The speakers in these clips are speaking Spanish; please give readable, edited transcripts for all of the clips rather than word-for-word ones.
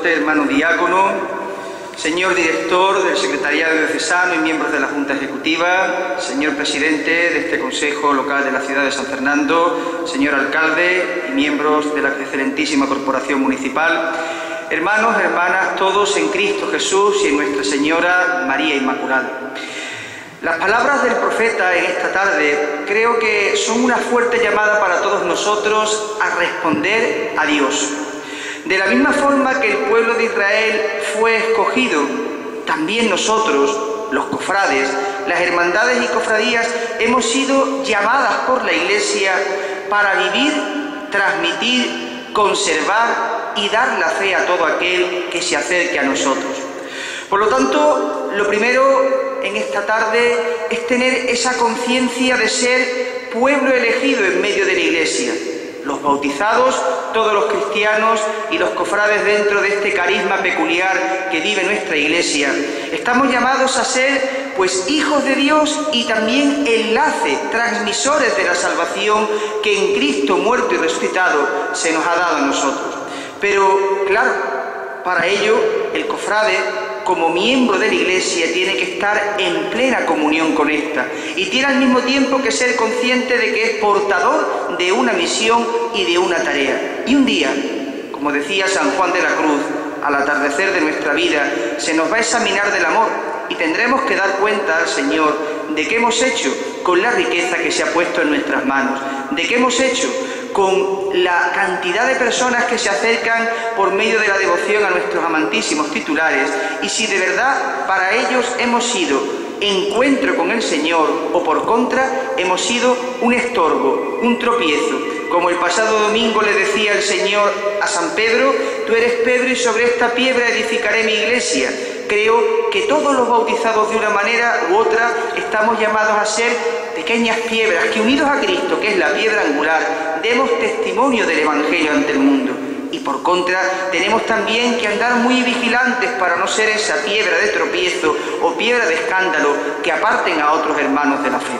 sacerdote, hermano diácono, señor director del Secretariado Diocesano y miembros de la Junta Ejecutiva, señor presidente de este Consejo Local de la ciudad de San Fernando, señor alcalde y miembros de la excelentísima Corporación Municipal, hermanos, hermanas, todos en Cristo Jesús y en Nuestra Señora María Inmaculada. Las palabras del profeta en esta tarde creo que son una fuerte llamada para todos nosotros a responder a Dios. De la misma forma que el pueblo de Israel fue escogido, también nosotros, los cofrades, las hermandades y cofradías, hemos sido llamadas por la Iglesia para vivir, transmitir, conservar y dar la fe a todo aquel que se acerque a nosotros. Por lo tanto, lo primero en esta tarde es tener esa conciencia de ser pueblo elegido en medio de la Iglesia. Los bautizados, todos los cristianos y los cofrades dentro de este carisma peculiar que vive nuestra Iglesia. Estamos llamados a ser, pues, hijos de Dios y también enlace, transmisores de la salvación que en Cristo muerto y resucitado se nos ha dado a nosotros. Pero, claro, para ello el cofrade, como miembro de la Iglesia, tiene que estar en plena comunión con esta y tiene al mismo tiempo que ser consciente de que es portador de una misión y de una tarea. Y un día, como decía San Juan de la Cruz, al atardecer de nuestra vida se nos va a examinar del amor y tendremos que dar cuenta al Señor de qué hemos hecho con la riqueza que se ha puesto en nuestras manos, de qué hemos hecho con la cantidad de personas que se acercan por medio de la devoción a nuestros amantísimos titulares, y si de verdad para ellos hemos sido encuentro con el Señor o por contra hemos sido un estorbo, un tropiezo. Como el pasado domingo le decía el Señor a San Pedro: tú eres Pedro y sobre esta piedra edificaré mi iglesia. Creo que todos los bautizados de una manera u otra estamos llamados a ser pequeñas piedras que, unidos a Cristo, que es la piedra angular, demos testimonio del Evangelio ante el mundo. Y por contra, tenemos también que andar muy vigilantes para no ser esa piedra de tropiezo o piedra de escándalo que aparten a otros hermanos de la fe.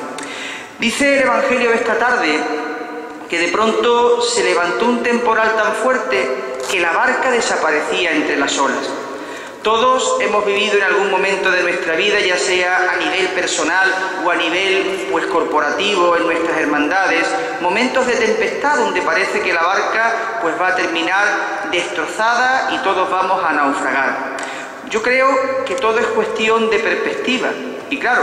Dice el Evangelio de esta tarde que de pronto se levantó un temporal tan fuerte que la barca desaparecía entre las olas. Todos hemos vivido en algún momento de nuestra vida, ya sea a nivel personal o a nivel, pues, corporativo, en nuestras hermandades, momentos de tempestad donde parece que la barca, pues, va a terminar destrozada y todos vamos a naufragar. Yo creo que todo es cuestión de perspectiva. Y claro,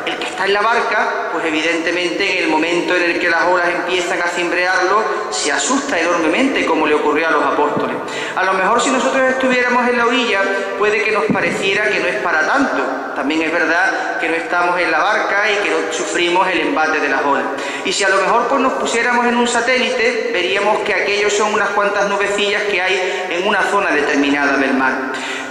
el que está en la barca, pues evidentemente en el momento en el que las olas empiezan a cimbrearlo, se asusta enormemente, como le ocurrió a los apóstoles. A lo mejor si nosotros estuviéramos en la orilla, puede que nos pareciera que no es para tanto. También es verdad que no estamos en la barca y que no sufrimos el embate de las olas. Y si a lo mejor pues nos pusiéramos en un satélite, veríamos que aquellos son unas cuantas nubecillas que hay en una zona determinada del mar.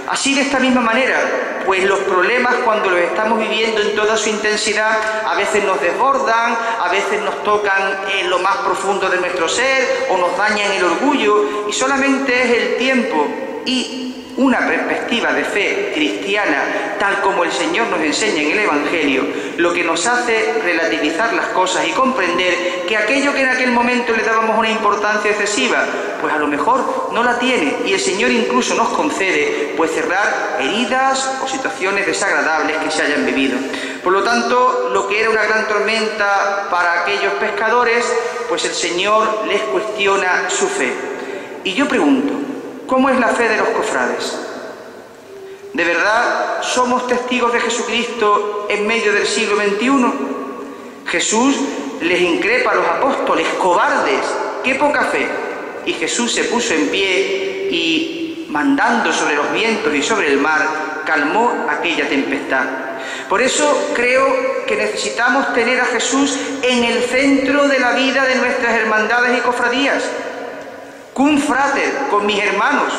Así, de esta misma manera, pues los problemas, cuando los estamos viviendo en toda su intensidad, a veces nos desbordan, a veces nos tocan en lo más profundo de nuestro ser o nos dañan el orgullo, y solamente es el tiempo y una perspectiva de fe cristiana, tal como el Señor nos enseña en el Evangelio, lo que nos hace relativizar las cosas y comprender que aquello que en aquel momento le dábamos una importancia excesiva, pues a lo mejor no la tiene, y el Señor incluso nos concede, pues, cerrar heridas o situaciones desagradables que se hayan vivido. Por lo tanto, lo que era una gran tormenta para aquellos pescadores, pues el Señor les cuestiona su fe. Y yo pregunto, ¿cómo es la fe de los cofrades? ¿De verdad somos testigos de Jesucristo en medio del siglo XXI? Jesús les increpa a los apóstoles: cobardes, qué poca fe. Y Jesús se puso en pie y, mandando sobre los vientos y sobre el mar, calmó aquella tempestad. Por eso creo que necesitamos tener a Jesús en el centro de la vida de nuestras hermandades y cofradías. Cum frater, con mis hermanos.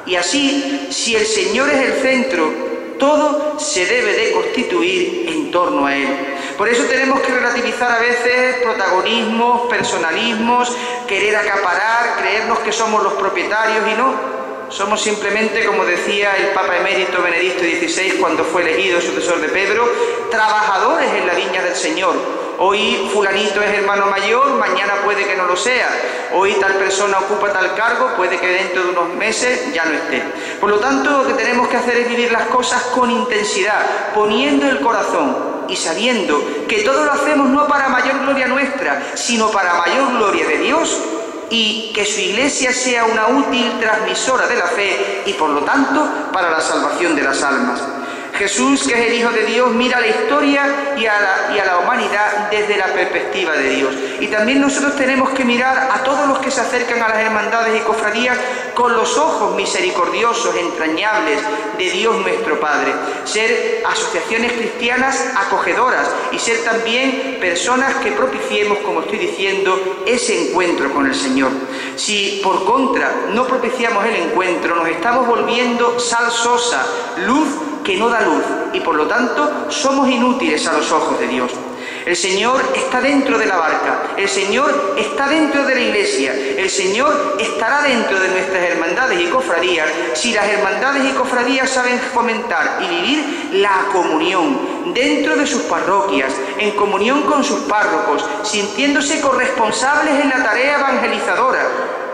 Y así, si el Señor es el centro, todo se debe de constituir en torno a Él. Por eso tenemos que relativizar a veces protagonismos, personalismos, querer acaparar, creernos que somos los propietarios, y no. Somos simplemente, como decía el Papa emérito Benedicto XVI cuando fue elegido sucesor de Pedro, trabajadores en la viña del Señor. Hoy fulanito es hermano mayor, mañana puede que no lo sea. Hoy tal persona ocupa tal cargo, puede que dentro de unos meses ya no esté. Por lo tanto, lo que tenemos que hacer es vivir las cosas con intensidad, poniendo el corazón y sabiendo que todo lo hacemos no para mayor gloria nuestra, sino para mayor gloria de Dios, y que su Iglesia sea una útil transmisora de la fe y, por lo tanto, para la salvación de las almas. Jesús, que es el Hijo de Dios, mira a la historia y a la humanidad desde la perspectiva de Dios. Y también nosotros tenemos que mirar a todos los que se acercan a las hermandades y cofradías con los ojos misericordiosos, entrañables de Dios nuestro Padre. Ser asociaciones cristianas acogedoras y ser también personas que propiciemos, como estoy diciendo, ese encuentro con el Señor. Si por contra no propiciamos el encuentro, nos estamos volviendo sal sosa, luz que no da luz, y por lo tanto somos inútiles a los ojos de Dios. El Señor está dentro de la barca, el Señor está dentro de la Iglesia, el Señor estará dentro de nuestras hermandades y cofradías si las hermandades y cofradías saben fomentar y vivir la comunión dentro de sus parroquias, en comunión con sus párrocos, sintiéndose corresponsables en la tarea evangelizadora.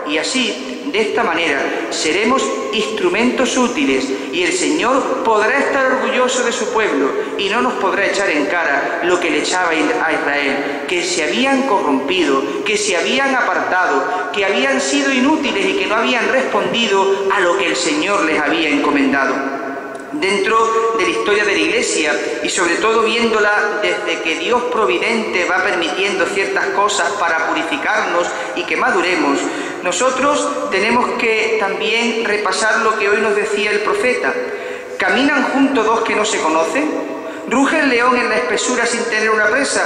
Y así, de esta manera, seremos instrumentos útiles y el Señor podrá estar orgulloso de su pueblo y no nos podrá echar en cara lo que le echaba a Israel, que se habían corrompido, que se habían apartado, que habían sido inútiles y que no habían respondido a lo que el Señor les había encomendado. Dentro de la historia de la Iglesia y sobre todo viéndola desde que Dios providente va permitiendo ciertas cosas para purificarnos y que maduremos, nosotros tenemos que también repasar lo que hoy nos decía el profeta. ¿Caminan juntos dos que no se conocen? ¿Ruge el león en la espesura sin tener una presa?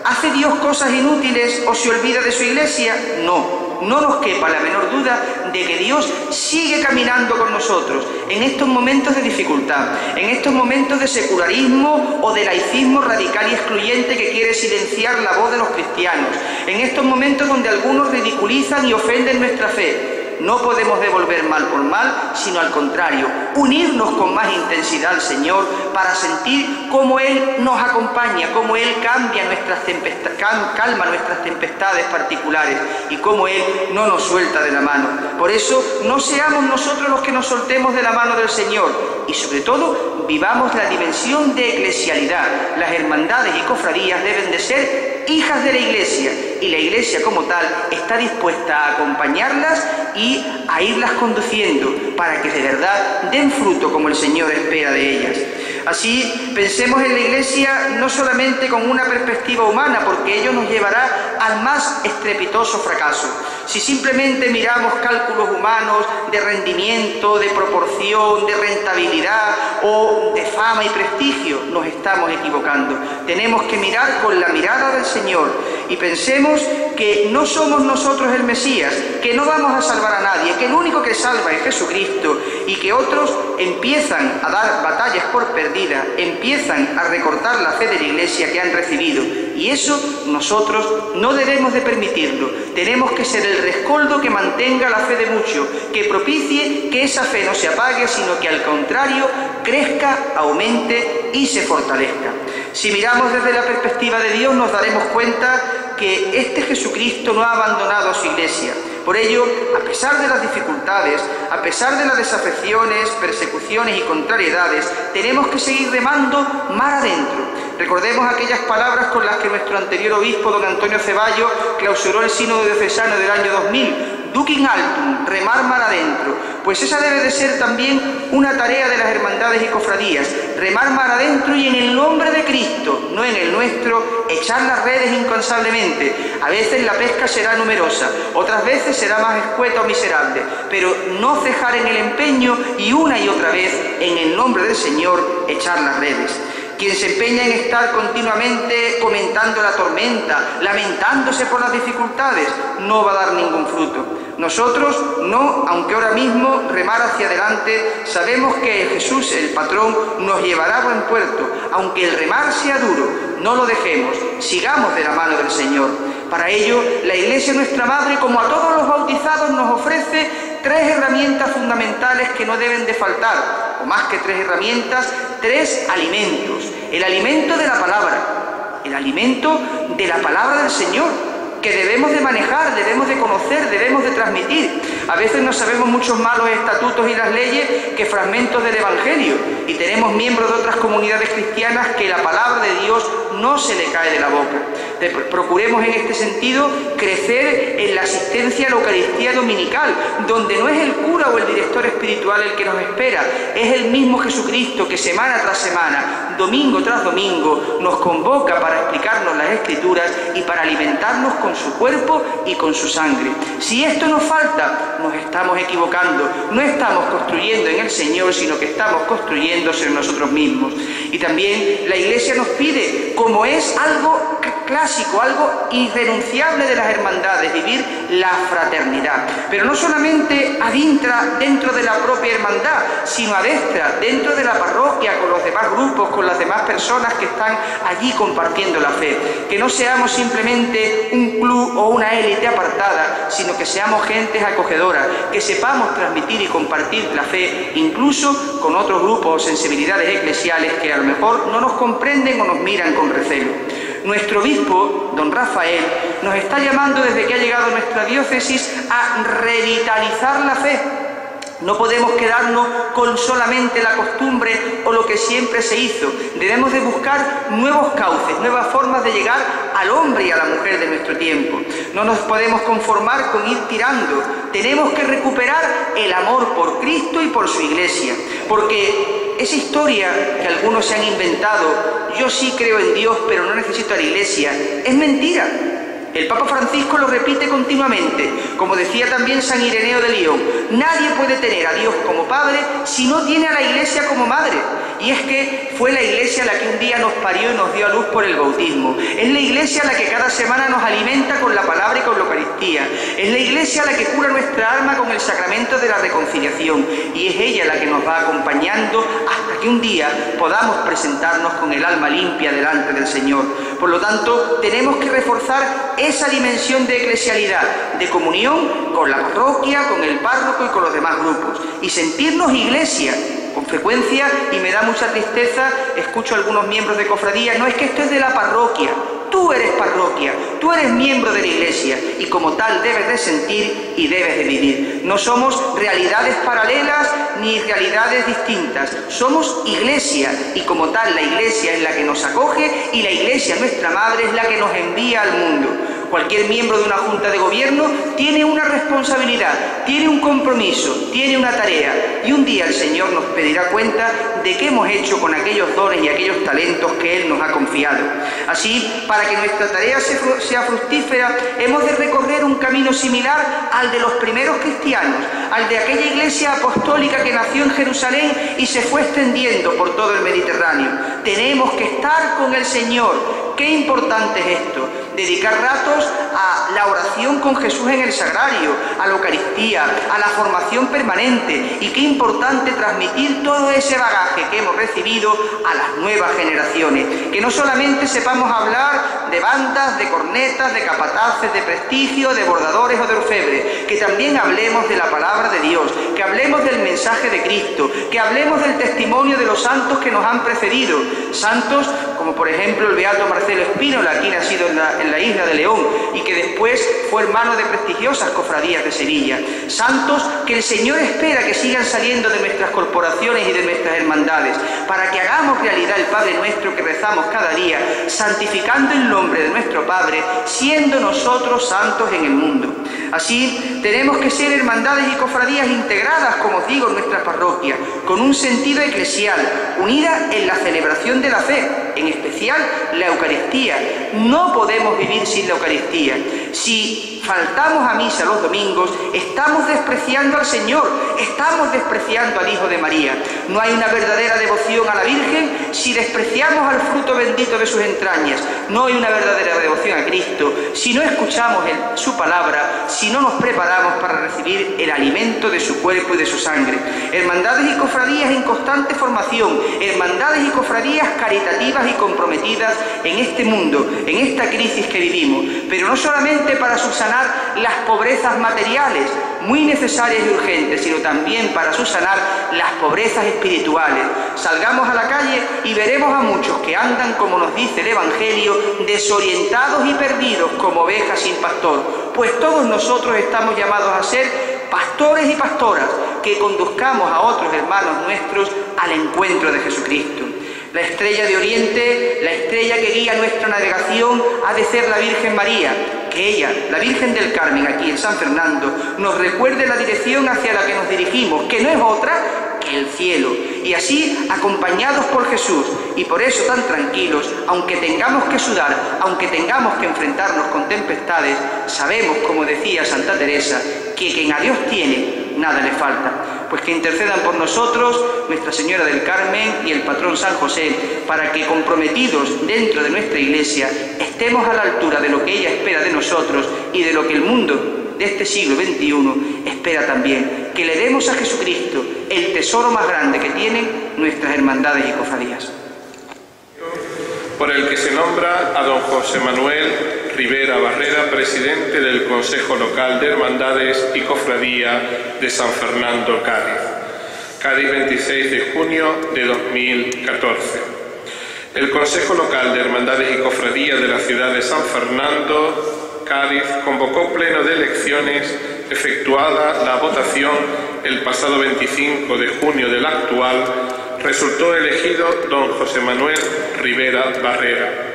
¿Hace Dios cosas inútiles o se olvida de su Iglesia? No nos quepa la menor duda de que Dios sigue caminando con nosotros en estos momentos de dificultad, en estos momentos de secularismo o de laicismo radical y excluyente que quiere silenciar la voz de los cristianos, en estos momentos donde algunos ridiculizan y ofenden nuestra fe. No podemos devolver mal por mal, sino al contrario, unirnos con más intensidad al Señor para sentir cómo Él nos acompaña, cómo Él cambia calma nuestras tempestades particulares y cómo Él no nos suelta de la mano. Por eso, no seamos nosotros los que nos soltemos de la mano del Señor y, sobre todo, vivamos la dimensión de eclesialidad. Las hermandades y cofradías deben de ser hijas de la Iglesia y la Iglesia como tal está dispuesta a acompañarlas y a irlas conduciendo para que de verdad den fruto como el Señor espera de ellas. Así pensemos en la Iglesia no solamente con una perspectiva humana, porque ello nos llevará al más estrepitoso fracaso. Si simplemente miramos cálculos humanos de rendimiento, de proporción, de rentabilidad o de fama y prestigio, nos estamos equivocando. Tenemos que mirar con la mirada del Señor y pensemos que no somos nosotros el Mesías, que no vamos a salvar a nadie, que el único que salva es Jesucristo y que otros empiezan a dar batallas por perdidas, empiezan a recortar la fe de la Iglesia que han recibido. Y eso nosotros no debemos de permitirlo. Tenemos que ser el rescoldo que mantenga la fe de muchos, que propicie que esa fe no se apague, sino que al contrario crezca, aumente y se fortalezca. Si miramos desde la perspectiva de Dios nos daremos cuenta que este Jesucristo no ha abandonado a su Iglesia. Por ello, a pesar de las dificultades, a pesar de las desafecciones, persecuciones y contrariedades, tenemos que seguir remando mar adentro. Recordemos aquellas palabras con las que nuestro anterior obispo, don Antonio Ceballos, clausuró el sínodo diocesano del año 2000, Duc in altum, remar mar adentro. Pues esa debe de ser también una tarea de las hermandades y cofradías, remar mar adentro y en el nombre de Cristo, no en el nuestro, echar las redes incansablemente. A veces la pesca será numerosa, otras veces será más escueta o miserable, pero no cejar en el empeño y una y otra vez, en el nombre del Señor, echar las redes. Quien se empeña en estar continuamente comentando la tormenta, lamentándose por las dificultades, no va a dar ningún fruto. Nosotros no, aunque ahora mismo remar hacia adelante, sabemos que Jesús, el patrón, nos llevará a buen puerto. Aunque el remar sea duro, no lo dejemos, sigamos de la mano del Señor. Para ello, la Iglesia, nuestra Madre, como a todos los bautizados, nos ofrece 3 herramientas fundamentales que no deben de faltar, o más que 3 herramientas, 3 alimentos. El alimento de la palabra, el alimento de la palabra del Señor, que debemos de manejar, debemos de conocer, debemos de transmitir. A veces no sabemos muchos más los estatutos y las leyes que fragmentos del Evangelio, y tenemos miembros de otras comunidades cristianas que la palabra de Dios no se le cae de la boca. Procuremos en este sentido crecer en la asistencia a la Eucaristía dominical, donde no es el cura o el director espiritual el que nos espera, es el mismo Jesucristo que semana tras semana, domingo tras domingo, nos convoca para explicarnos las Escrituras y para alimentarnos con su cuerpo y con su sangre. Si esto nos falta, nos estamos equivocando, no estamos construyendo en el Señor, sino que estamos construyéndose en nosotros mismos. Y también la Iglesia nos pide, como es algo clásico, algo irrenunciable de las hermandades, vivir la fraternidad, pero no solamente adintra dentro de la propia hermandad, sino adestra dentro de la parroquia, con los demás grupos, con las demás personas que están allí compartiendo la fe. Que no seamos simplemente un club o una élite apartada, sino que seamos gentes acogedoras, que sepamos transmitir y compartir la fe, incluso con otros grupos o sensibilidades eclesiales que a lo mejor no nos comprenden o nos miran con recelo. Nuestro obispo, don Rafael, nos está llamando desde que ha llegado a nuestra diócesis a revitalizar la fe. No podemos quedarnos con solamente la costumbre o lo que siempre se hizo. Debemos de buscar nuevos cauces, nuevas formas de llegar al hombre y a la mujer de nuestro tiempo. No nos podemos conformar con ir tirando. Tenemos que recuperar el amor por Cristo y por su Iglesia. Porque esa historia que algunos se han inventado, yo sí creo en Dios, pero no necesito a la Iglesia, es mentira. El Papa Francisco lo repite continuamente, como decía también San Ireneo de León: nadie puede tener a Dios como Padre si no tiene a la Iglesia como Madre. Y es que fue la Iglesia la que un día nos parió y nos dio a luz por el bautismo. Es la Iglesia la que cada semana nos alimenta con la palabra y con la Eucaristía. Es la Iglesia la que cura nuestra alma con el sacramento de la reconciliación. Y es ella la que nos va acompañando hasta que un día podamos presentarnos con el alma limpia delante del Señor. Por lo tanto, tenemos que reforzar esa dimensión de eclesialidad, de comunión con la parroquia, con el párroco y con los demás grupos. Y sentirnos Iglesia. Con frecuencia, y me da mucha tristeza, escucho a algunos miembros de cofradía: no, es que esto es de la parroquia. Tú eres parroquia, tú eres miembro de la Iglesia, y como tal debes de sentir y debes de vivir. No somos realidades paralelas ni realidades distintas, somos Iglesia, y como tal la Iglesia es la que nos acoge, y la Iglesia, nuestra Madre, es la que nos envía al mundo. Cualquier miembro de una junta de gobierno tiene una responsabilidad, tiene un compromiso, tiene una tarea, y un día el Señor nos pedirá cuenta de qué hemos hecho con aquellos dones y aquellos talentos que Él nos ha confiado. Así, para que nuestra tarea sea fructífera, hemos de recorrer un camino similar al de los primeros cristianos, al de aquella Iglesia apostólica que nació en Jerusalén y se fue extendiendo por todo el Mediterráneo. Tenemos que estar con el Señor. Qué importante es esto: dedicar ratos a la oración con Jesús en el sagrario, a la Eucaristía, a la formación permanente, y qué importante transmitir todo ese bagaje que hemos recibido a las nuevas generaciones. Que no solamente sepamos hablar de bandas, de cornetas, de capataces, de prestigio, de bordadores o de orfebres, que también hablemos de la palabra de Dios, que hablemos del mensaje de Cristo, que hablemos del testimonio de los santos que nos han precedido, santos como por ejemplo el beato Marcelo Espínola, aquí nacido en la isla de León, y que después fue hermano de prestigiosas cofradías de Sevilla. Santos que el Señor espera que sigan saliendo de nuestras corporaciones y de nuestras hermandades, para que hagamos realidad el Padre Nuestro que rezamos cada día, santificando el nombre de nuestro Padre, siendo nosotros santos en el mundo. Así, tenemos que ser hermandades y cofradías integradas, como os digo, en nuestra parroquia, con un sentido eclesial, unida en la celebración de la fe, en especial la Eucaristía. No podemos vivir sin la Eucaristía. Si faltamos a misa los domingos, estamos despreciando al Señor, estamos despreciando al Hijo de María. No hay una verdadera devoción a la Virgen si despreciamos al fruto bendito de sus entrañas. No hay una verdadera devoción a Cristo si no escuchamos su palabra, si no nos preparamos para recibir el alimento de su cuerpo y de su sangre. Hermandades y cofradías en constante formación, hermandades y cofradías caritativas y comprometidas en este mundo, en esta crisis que vivimos, pero no solamente para subsanar las pobrezas materiales, muy necesarias y urgentes, sino también para subsanar las pobrezas espirituales. Salgamos a la calle y veremos a muchos que andan, como nos dice el Evangelio, desorientados y perdidos como ovejas sin pastor. Pues todos nosotros estamos llamados a ser pastores y pastoras que conduzcamos a otros hermanos nuestros al encuentro de Jesucristo. La estrella de Oriente, la estrella que guía nuestra navegación, ha de ser la Virgen María, que ella, la Virgen del Carmen, aquí en San Fernando, nos recuerde la dirección hacia la que nos dirigimos, que no es otra que el cielo. Y así, acompañados por Jesús, y por eso tan tranquilos, aunque tengamos que sudar, aunque tengamos que enfrentarnos con tempestades, sabemos, como decía Santa Teresa, que quien a Dios tiene, nada le falta. Pues que intercedan por nosotros Nuestra Señora del Carmen y el patrón San José, para que, comprometidos dentro de nuestra Iglesia, estemos a la altura de lo que ella espera de nosotros y de lo que el mundo de este siglo XXI espera también, que le demos a Jesucristo el tesoro más grande que tienen nuestras hermandades y cofradías. Por el que se nombra a don José Manuel Rivera Barrera, presidente del Consejo Local de Hermandades y Cofradía de San Fernando, Cádiz. Cádiz, 26 de junio de 2014. El Consejo Local de Hermandades y Cofradías de la ciudad de San Fernando, Cádiz, convocó pleno de elecciones efectuada la votación el pasado 25 de junio del actual. Resultó elegido don José Manuel Rivera Barrera.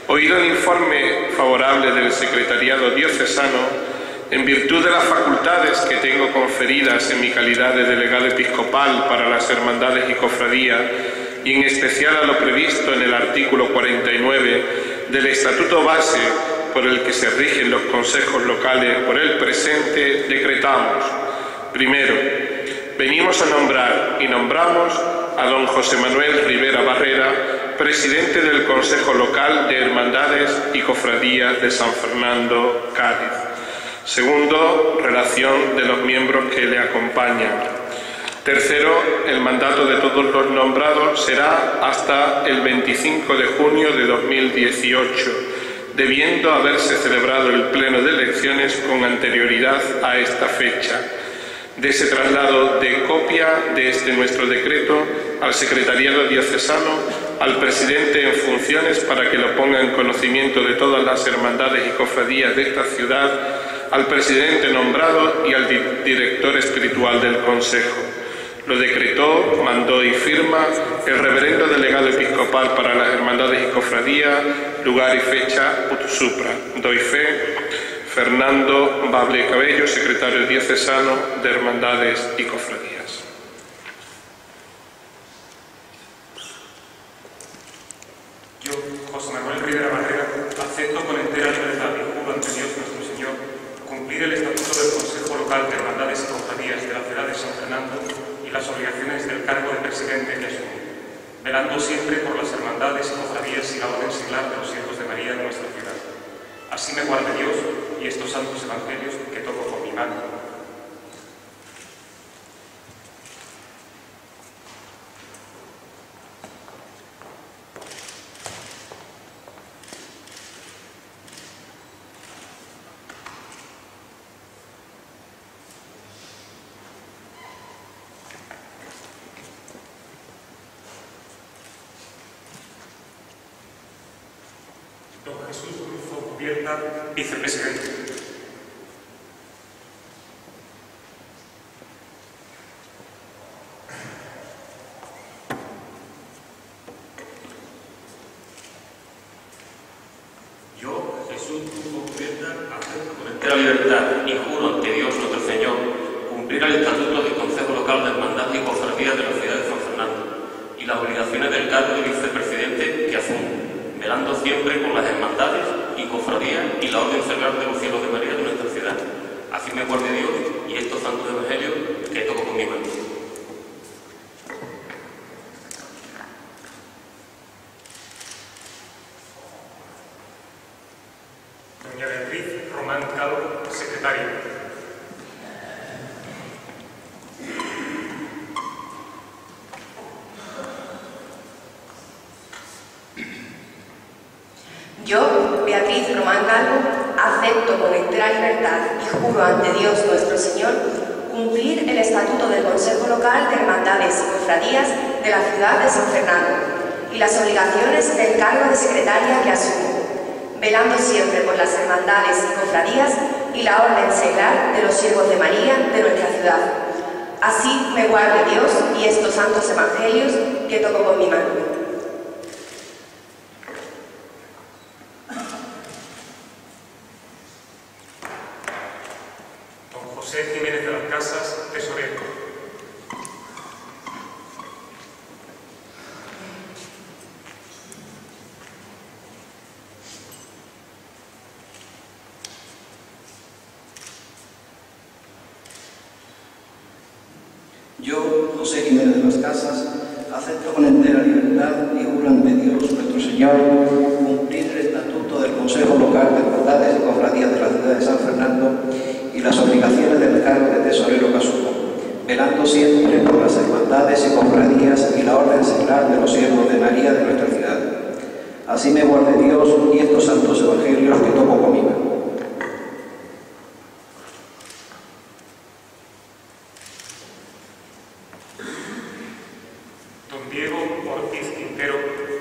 Oído el informe favorable del Secretariado Diocesano, en virtud de las facultades que tengo conferidas en mi calidad de delegado episcopal para las hermandades y cofradías, y en especial a lo previsto en el artículo 49 del Estatuto Base por el que se rigen los consejos locales por el presente, decretamos: primero, venimos a nombrar y nombramos a don José Manuel Rivera Barrera, presidente del Consejo Local de Hermandades y Cofradías de San Fernando, Cádiz. Segundo, relación de los miembros que le acompañan. Tercero, el mandato de todos los nombrados será hasta el 25 de junio de 2018, debiendo haberse celebrado el pleno de elecciones con anterioridad a esta fecha. De ese traslado de copia de este nuestro decreto al Secretariado Diocesano, al presidente en funciones para que lo ponga en conocimiento de todas las hermandades y cofradías de esta ciudad, al presidente nombrado y al director espiritual del Consejo. Lo decretó, mandó y firma el reverendo delegado episcopal para las hermandades y cofradías, lugar y fecha ut supra. Doy fe. Fernando Bable Cabello, secretario diocesano de Hermandades y Cofradías. Yo, José Manuel Rivera Barrera, acepto con entera libertad y juro ante Dios nuestro Señor cumplir el estatuto del Consejo Local de Hermandades y Cofradías de la ciudad de San Fernando y las obligaciones del cargo de presidente que asumo, velando siempre por las hermandades y cofradías y la orden seglar de los hijos de María de nuestra ciudad. Así me guarde Dios y estos santos evangelios que toco con mi mano. Don Jesús Cruz Cubierta, vicepresidente. Yo, Jesús Cruz Cubierta, acepto con entera libertad y juro ante Dios nuestro Señor cumplir el estatuto del Consejo Local de Hermandades y Cofradías de la ciudad de San Fernando y las obligaciones del cargo de vicepresidente que asumo, velando siempre por las hermandades y cofradías y la orden seglar de los cielos de María de nuestra ciudad. Así me guarde Dios y estos santos evangelios que toco con mi mano. Doña Beatriz Román Calvo, secretaria. Yo, Beatriz Román Calvo, acepto con entera libertad y juro ante Dios nuestro Señor cumplir el estatuto del Consejo Local de Hermandades y Cofradías de la ciudad de San Fernando y las obligaciones del cargo de secretaria que asumo, velando siempre por las hermandades y cofradías y la orden seglar de los siervos de María de nuestra ciudad. Así me guarde Dios y estos santos evangelios que toco con mi mano. José Jiménez de las Casas, tesorero. Yo, José Jiménez de las Casas, acepto con entera libertad y juro ante Dios nuestro Señor cumplir el estatuto del Consejo Local de Hermandades y Cofradías de la ciudad de San Fernando y las obligaciones del cargo de tesorero que asumo, velando siempre por las hermandades y cofradías y la orden seglar de los siervos de María de nuestra ciudad. Así me guarde Dios y estos santos evangelios que toco con mi mano. Don Diego Ortiz Quintero,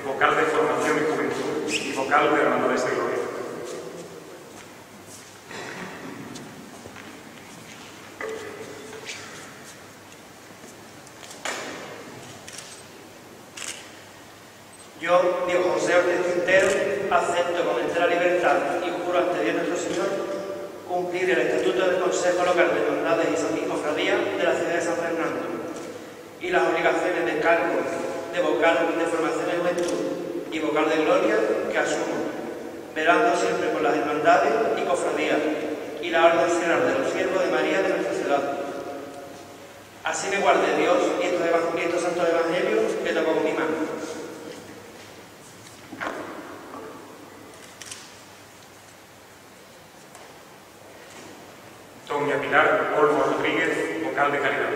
vocal de Formación y Juventud y vocal de Hermandades de Gloria. Yo, Diego José Ortiz Quintero, acepto con entera libertad y juro ante Dios nuestro Señor cumplir el estatuto del Consejo Local de Hermandades y Cofradías de la ciudad de San Fernando y las obligaciones del cargo de vocal de Formación y Juventud y vocal de Gloria que asumo, velando siempre por las hermandades y cofradías y la orden seglar de los siervos de María de nuestra ciudad. Así me guarde Dios y estos santos evangelios que toco con mi mano. Doña Pilar Olmo Rodríguez, vocal de Caridad.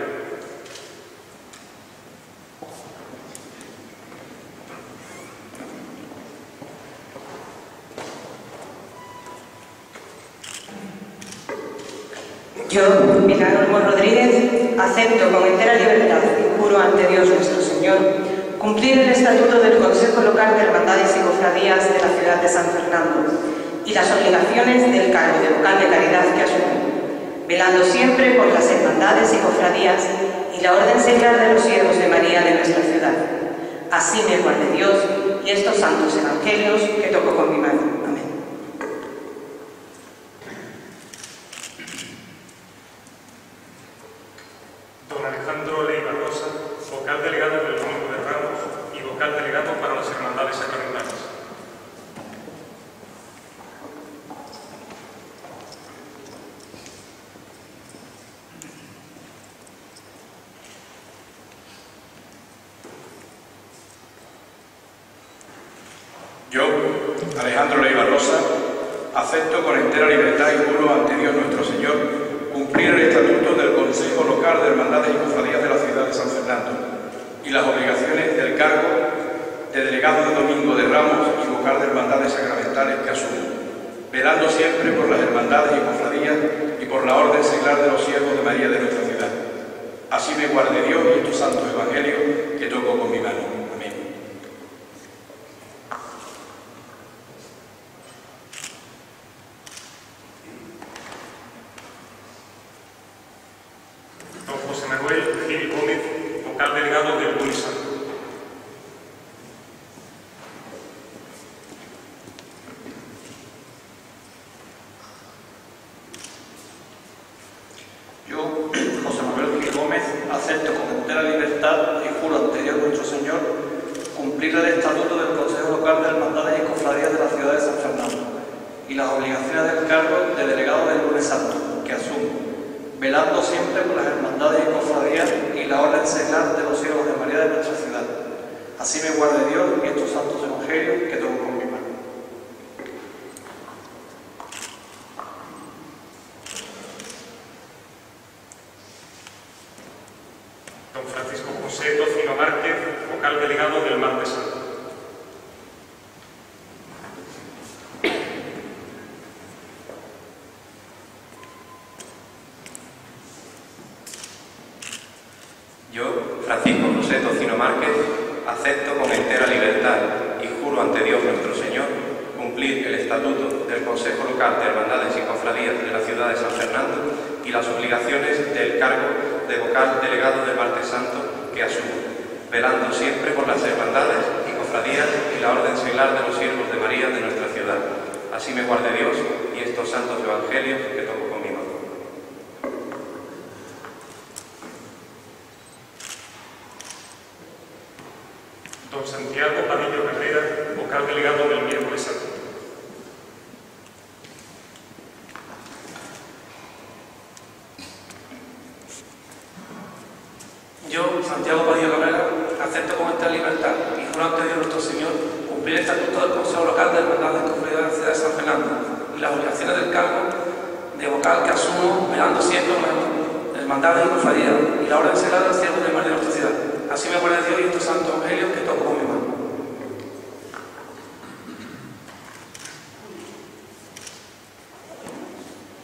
Yo, Pilar Olmo Rodríguez, acepto con entera libertad y juro ante Dios nuestro Señor cumplir el estatuto del Consejo Local de Hermandades y Cofradías de la ciudad de San Fernando y las obligaciones del cargo de vocal de caridad que asumo, velando siempre por las hermandades y cofradías y la orden seglar de los siervos de María de nuestra ciudad. Así me guarde Dios y estos santos evangelios que toco con mi mano. Amén. Don Alejandro Leiva Rosa, vocal delegado del Domingo de Ramos y vocal delegado para las hermandades sacramentales. Yo, Alejandro Leiva Rosa, acepto con entera libertad y juro ante Dios nuestro Señor cumplir el estatuto del Consejo Local de Hermandades y Cofradías de la ciudad de San Fernando y las obligaciones del cargo de delegado de Domingo de Ramos y vocal de hermandades sacramentales que asumo, velando siempre por las hermandades y cofradías y por la orden seglar de los siervos de María de nuestra ciudad. Así me guarde Dios y estos santos evangelios que toco con mi mano. Don José Manuel Gil Gómez, vocal delegado del Lunes Santo. Yo, José Manuel Gil Gómez, acepto con entera libertad y juro ante Dios nuestro Señor cumplir el estatuto del Consejo Local de Hermandades y Cofradías de la ciudad de San Fernando y las obligaciones del cargo de delegado del Lunes Santo que asumo, velando siempre por las hermandades y cofradías y la orden seglar de los siervos de María de nuestra ciudad. Así me guarde Dios y estos santos evangelios que toco con mi mano. Don Francisco José Tocino Márquez, vocal delegado del Martes Santo. Francisco José Tocino Márquez, acepto con entera libertad y juro ante Dios nuestro Señor cumplir el estatuto del Consejo Local de Hermandades y Cofradías de la ciudad de San Fernando y las obligaciones del cargo de vocal delegado del Martes Santo que asumo, velando siempre por las hermandades y cofradías y la orden seglar de los siervos de María de nuestra ciudad. Así me guarde Dios y estos santos evangelios que toco con mi mano. Don Santiago Padillo Herrera, vocal delegado del Miércoles Santo. Yo, Santiago Padillo Herrera, acepto con esta libertad y juro ante Dios nuestro Señor cumplir el estatuto del Consejo Local de Hermandades y Cofradías de la ciudad de San Fernando y las obligaciones del cargo de vocal que asumo, velando siempre por las hermandades y cofradías y la orden sagrada del siervo de María de nuestra ciudad. Así me guarde Dios y estos santos evangelios que toco con mi mano.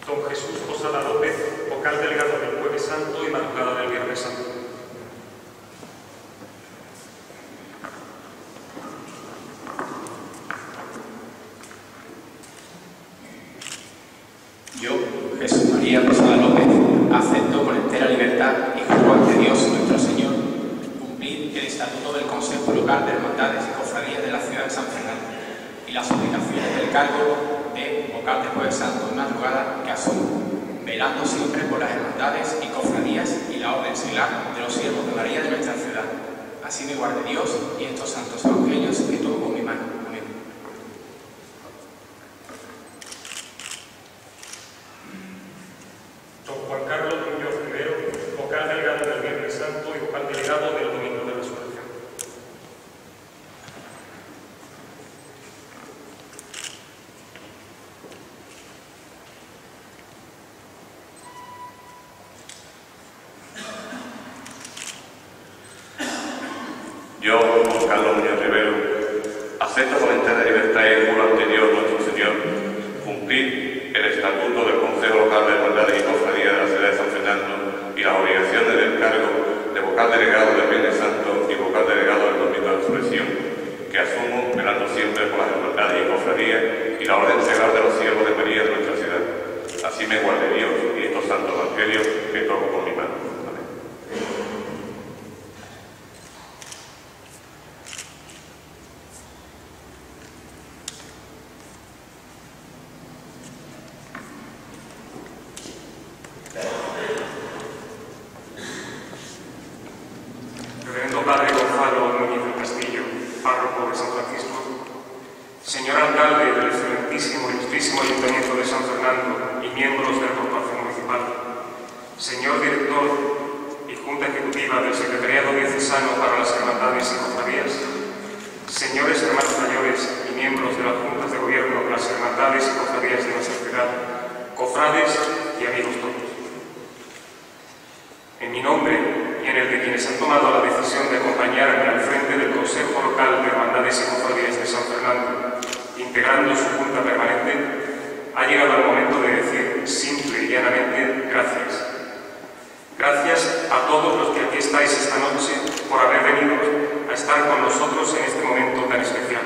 Don Jesús Posada López, vocal delegado del Jueves Santo y madrugada del Viernes Santo. Yo, Jesús María Posada López, acepto con entera libertad y juro ante Dios nuestro Señor cumplir el estatuto del Consejo Local de Hermandades y Cofradías de la ciudad de San Fernando y las obligaciones del cargo de vocal de Jueves Santo y madrugada que asumo, velando siempre por las hermandades y cofradías y la orden seglar de los siervos de María de nuestra ciudad. Así me guarde Dios y estos santos evangelios que toco con mi mano. Amén. Don Juan Carlos Muñoz Rivero, vocal delegado del Viernes Santo y vocal delegado del Domingo de Resurrección. Yo, Juan Carlos Muñoz Rivero, acepto con entera libertad y juro ante Dios nuestro Señor cumplir el estatuto del Consejo Local de Hermandades y Cofradías de la ciudad de San Fernando y las obligaciones del cargo de vocal delegado del Viernes Santo y vocal delegado del Domingo de Resurrección, que asumo velando siempre por las hermandades y cofradías y la orden seglar de los siervos de María de nuestra ciudad. Así me guarde Dios y estos santos evangelios que toco con mi mano. Amén. Reverendo Padre Gonzalo Núñez del Castillo, párroco de San Francisco, señor alcalde del excelentísimo y ilustrísimo Ayuntamiento de San Fernando y miembros de la Corporación Municipal, señor director y Junta Ejecutiva del Secretariado Diocesano para las Hermandades y Cofradías, señores hermanos mayores y miembros de las Juntas de Gobierno de las Hermandades y Cofradías de nuestra ciudad, cofrades y amigos todos. En mi nombre y en el de quienes han tomado la decisión de acompañarme al frente del Consejo Local de Hermandades y Cofradías de San Fernando, integrando su Junta Permanente, ha llegado el momento de decir simple y llanamente gracias. Gracias a todos los que aquí estáis esta noche por haber venido a estar con nosotros en este momento tan especial,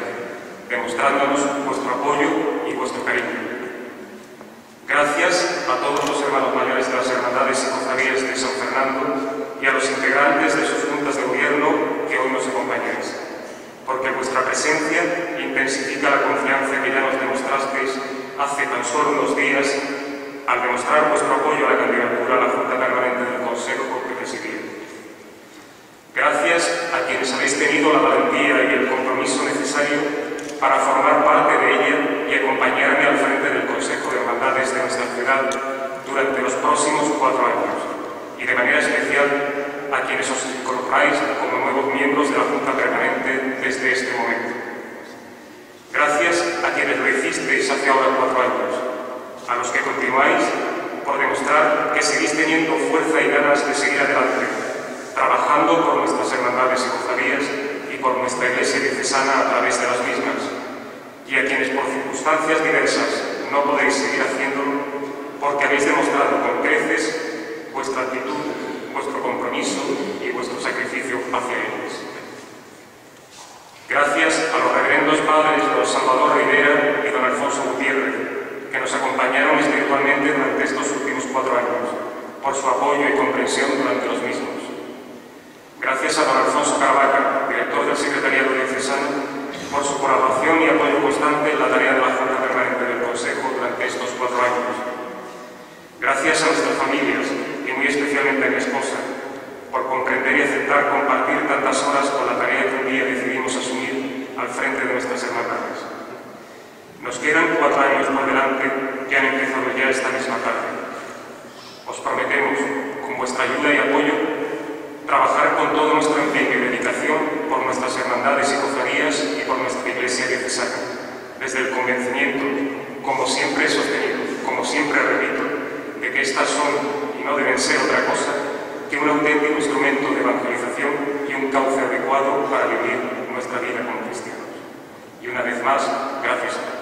demostrándonos vuestro apoyo y vuestro cariño. Gracias a todos los hermanos mayores de las hermandades y cofradías de San Fernando y a los integrantes de sus juntas de gobierno que hoy nos acompañáis, porque vuestra presencia intensifica la confianza que ya nos demostrasteis hace tan solo unos días al demostrar vuestro apoyo a la candidatura a la Junta Permanente del Consejo que presidís. Gracias a quienes habéis tenido la valentía y el compromiso necesario para formar parte de ella y acompañarme al frente del Consejo de Hermandades de nuestra ciudad durante los próximos 4 años, y de manera especial a quienes os incorporáis como nuevos miembros de la Junta Permanente desde este momento. Gracias a quienes lo hicisteis hace ahora 4 años, a los que continuáis por demostrar que seguís teniendo fuerza y ganas de seguir adelante, trabajando por nuestras hermandades y cofradías y por nuestra Iglesia diocesana a través de las mismas, y a quienes por circunstancias diversas no podéis seguir haciéndolo porque habéis demostrado con creces vuestra actitud, vuestro compromiso y vuestro sacrificio hacia ellos. Gracias a los reverendos padres don Salvador Rivera y don Alfonso Gutiérrez, que nos acompañaron espiritualmente durante estos últimos 4 años, por su apoyo y comprensión durante los mismos. Gracias a don Alfonso Caravaca, director del Secretariado Diocesano, por su colaboración y apoyo constante en la tarea de la Junta Permanente del Consejo durante estos 4 años. Gracias a nuestras familias, y muy especialmente a mi esposa, por comprender y aceptar compartir tantas horas con la tarea que un día decidimos asumir al frente de nuestras hermandades. Nos quedan 4 años por delante que han empezado ya esta misma tarde. Os prometemos, con vuestra ayuda y apoyo, trabajar con todo nuestro empeño y dedicación por nuestras hermandades y cofradías y por nuestra Iglesia diocesana, desde el convencimiento, como siempre he sostenido, como siempre repito, de que estas son y no deben ser otra cosa que un auténtico instrumento de evangelización y un cauce adecuado para vivir nuestra vida como cristianos. Y una vez más, gracias a todos.